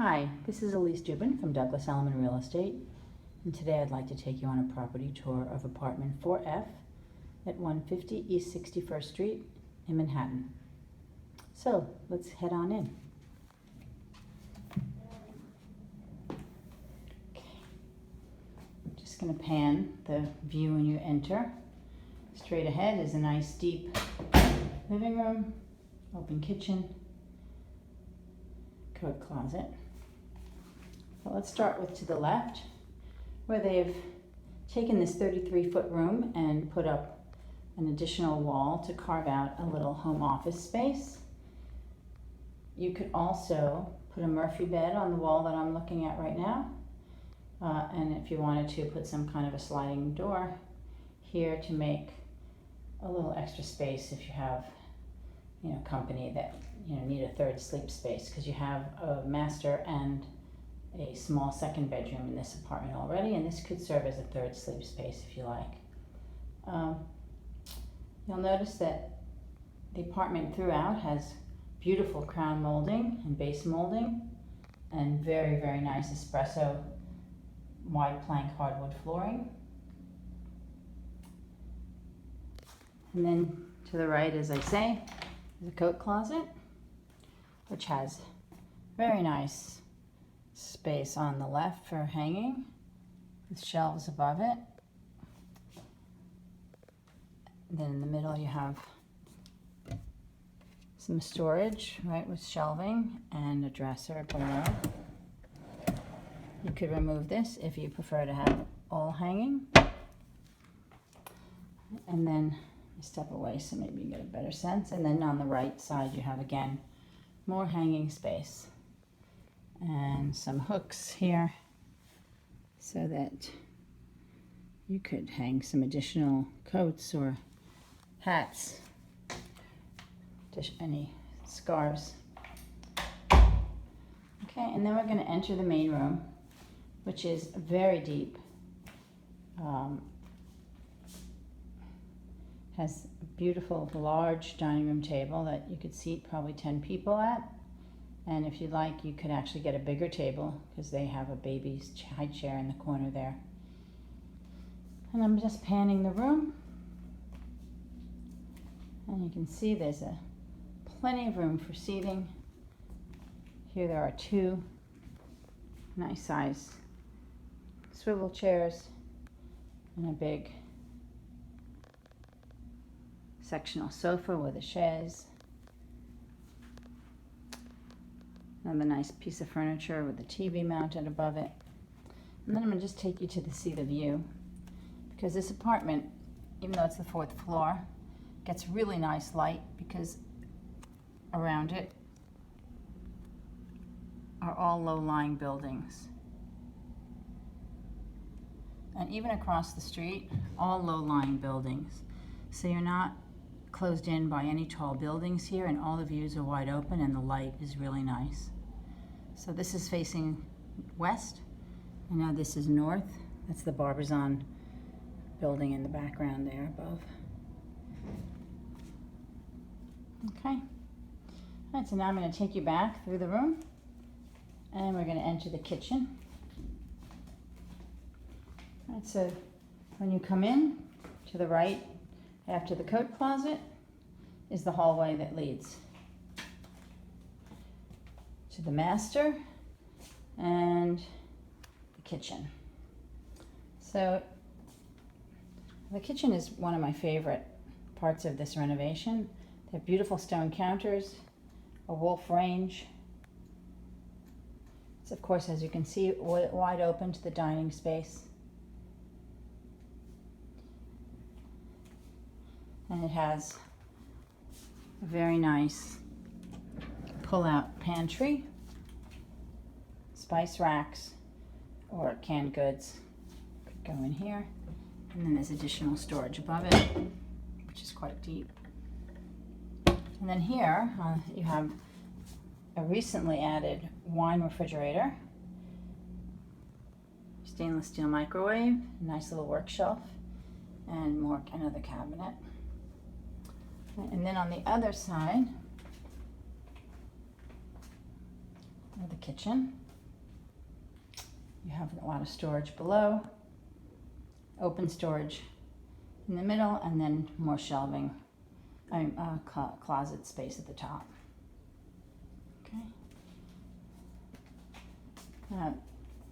Hi, this is Elise Dubin from Douglas Elliman Real Estate, and today I'd like to take you on a property tour of apartment 4F at 150 East 61st Street in Manhattan. So let's head on in. Okay. I'm just going to pan the view when you enter. Straight ahead is a nice deep living room, open kitchen, coat closet. But let's start with to the left, where they've taken this 33-foot room and put up an additional wall to carve out a little home office space. You could also put a Murphy bed on the wall that I'm looking at right now. And if you wanted to, put some kind of a sliding door here to make a little extra space if you have company that need a third sleep space, because you have a master and a small second bedroom in this apartment already, and this could serve as a third sleep space if you like. You'll notice that the apartment throughout has beautiful crown molding and base molding and very, very nice espresso wide plank hardwood flooring. And then to the right, as I say, is a coat closet, which has very nice space on the left for hanging with shelves above it. And then in the middle you have some storage, right, with shelving and a dresser below. You could remove this if you prefer to have all hanging. And then step away so maybe you get a better sense. And then on the right side you have again more hanging space and some hooks here so that you could hang some additional coats or hats, any scarves. Okay, and then we're going to enter the main room, which is very deep. Has a beautiful large dining room table that you could seat probably 10 people at. And if you'd like, you could actually get a bigger table because they have a baby's high chair in the corner there. And I'm just panning the room. And you can see there's plenty of room for seating. Here there are two nice size swivel chairs and a big sectional sofa with a chaise. Another nice piece of furniture with a TV mounted above it. And then I'm going to just take you to see the view, because this apartment, even though it's the 4th floor, gets really nice light because around it are all low-lying buildings. And even across the street, all low-lying buildings. So you're not closed in by any tall buildings here, and all the views are wide open and the light is really nice. So this is facing west, and now this is north. That's the Barbizon building in the background there above. Okay. All right, so now I'm going to take you back through the room, and we're going to enter the kitchen. All right, so when you come in, to the right after the coat closet is the hallway that leads to the master and the kitchen. So the kitchen is one of my favorite parts of this renovation. They have beautiful stone counters, a Wolf range. It's, of course, as you can see, wide open to the dining space. And it has a very nice pull-out pantry, spice racks, or canned goods could go in here. And then there's additional storage above it, which is quite deep. And then here you have a recently added wine refrigerator, stainless steel microwave, nice little work shelf, and another cabinet. And then on the other side of the kitchen, You have a lot of storage below, open storage in the middle, and then more shelving, closet space at the top. Okay.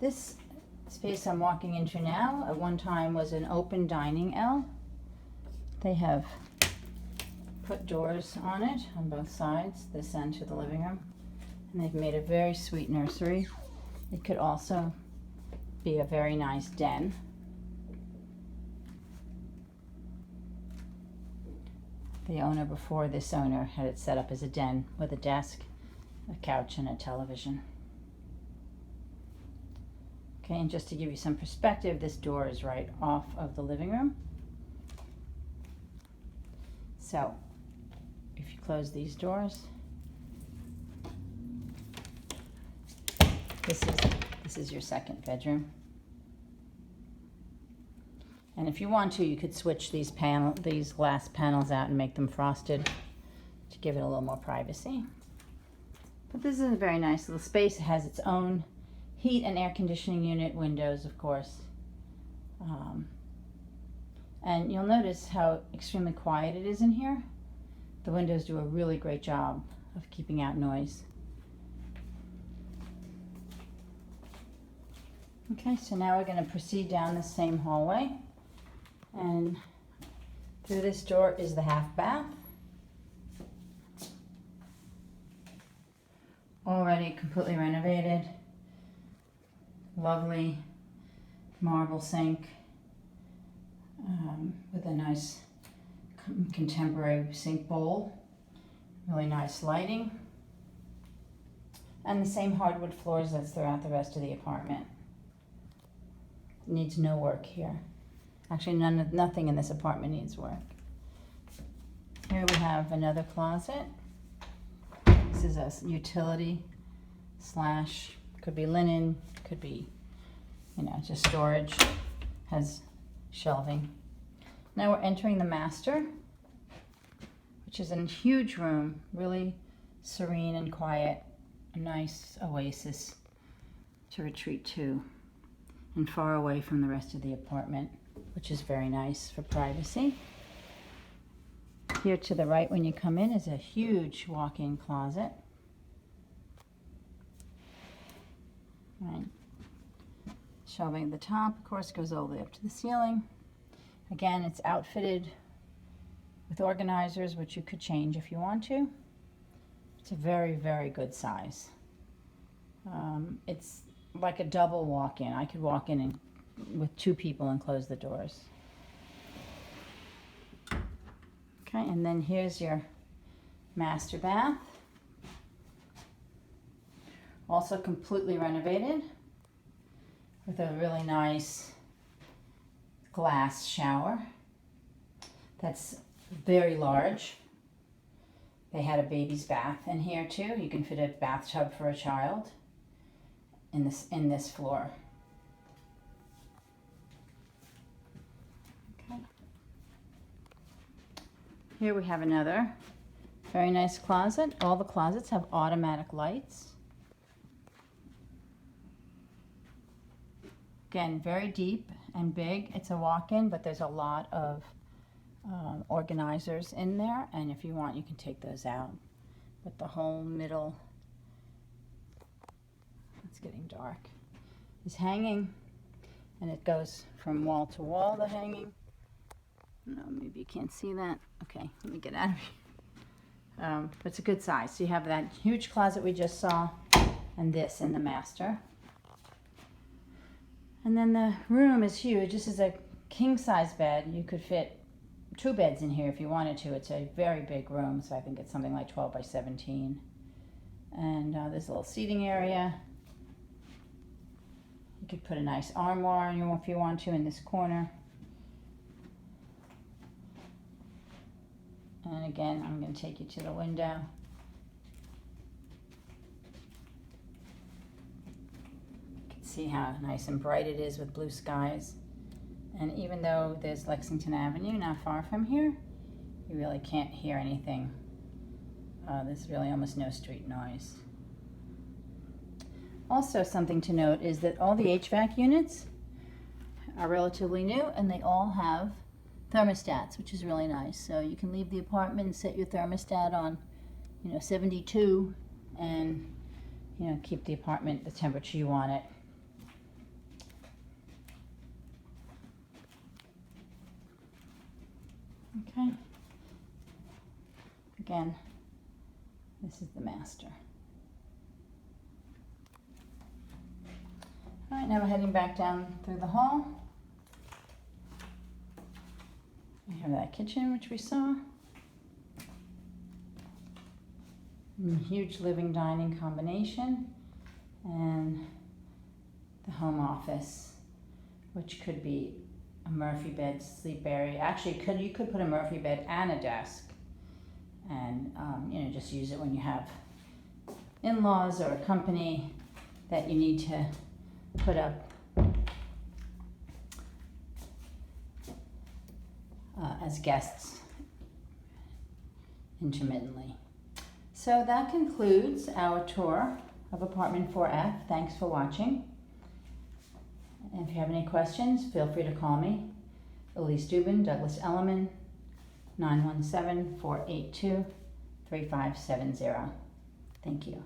This space I'm walking into now at one time was an open dining L. They have put doors on it on both sides, this end to the living room, and they've made a very sweet nursery. It could also be a very nice den. The owner before this owner had it set up as a den with a desk, a couch, and a television. Okay, and just to give you some perspective, this door is right off of the living room. So, if you close these doors, this is your second bedroom. And if you want to, you could switch these glass panels out and make them frosted to give it a little more privacy. But this is a very nice little space. It has its own heat and air conditioning unit, windows, of course. And you'll notice how extremely quiet it is in here. The windows do a really great job of keeping out noise. Okay, so now we're going to proceed down the same hallway. And through this door is the half bath. Already completely renovated. Lovely marble sink with a nice contemporary sink bowl. Really nice lighting. And the same hardwood floors that's throughout the rest of the apartment. Needs no work here. Actually, nothing in this apartment needs work. Here we have another closet. This is a utility slash, could be linen, could be, just storage. Has shelving. Now we're entering the master, which is a huge room, really serene and quiet. A nice oasis to retreat to, and far away from the rest of the apartment, which is very nice for privacy. Here to the right when you come in is a huge walk-in closet. Right. Shelving at the top, of course, goes all the way up to the ceiling. Again, it's outfitted with organizers, which you could change if you want to. It's a very, very good size. It's like a double walk-in. I could walk in with two people and close the doors. Okay, and then here's your master bath. Also completely renovated with a really nice glass shower that's very large. They had a baby's bath in here too. You can fit a bathtub for a child in this floor. Okay. Here we have another very nice closet. All the closets have automatic lights. Again, very deep and big. It's a walk-in, but there's a lot of organizers in there, and if you want, you can take those out. But the whole middle, it's getting dark, is hanging, and it goes from wall to wall, the hanging. No, maybe you can't see that. Okay, let me get out of here. But it's a good size. So you have that huge closet we just saw, and this in the master. And then the room is huge. This is a king-size bed. You could fit 2 beds in here if you wanted to. It's a very big room, so I think it's something like 12 by 17. And there's a little seating area. You could put a nice armoire if you want to in this corner. And again, I'm going to take you to the window. You can see how nice and bright it is with blue skies. And even though there's Lexington Avenue not far from here, you really can't hear anything. There's really almost no street noise. Also, something to note is that all the HVAC units are relatively new and they all have thermostats, which is really nice. So you can leave the apartment and set your thermostat on, 72 and, keep the apartment the temperature you want it. Okay. Again, this is the master. All right, now we're heading back down through the hall. We have that kitchen, which we saw. And huge living dining combination. And the home office, which could be a Murphy bed, sleep area. Actually, you could put a Murphy bed and a desk. And, just use it when you have in-laws or a company that you need to put up as guests intermittently. So that concludes our tour of apartment 4F. Thanks for watching. And if you have any questions, feel free to call me, Elise Dubin, Douglas Elliman, 917-482-3570. Thank you.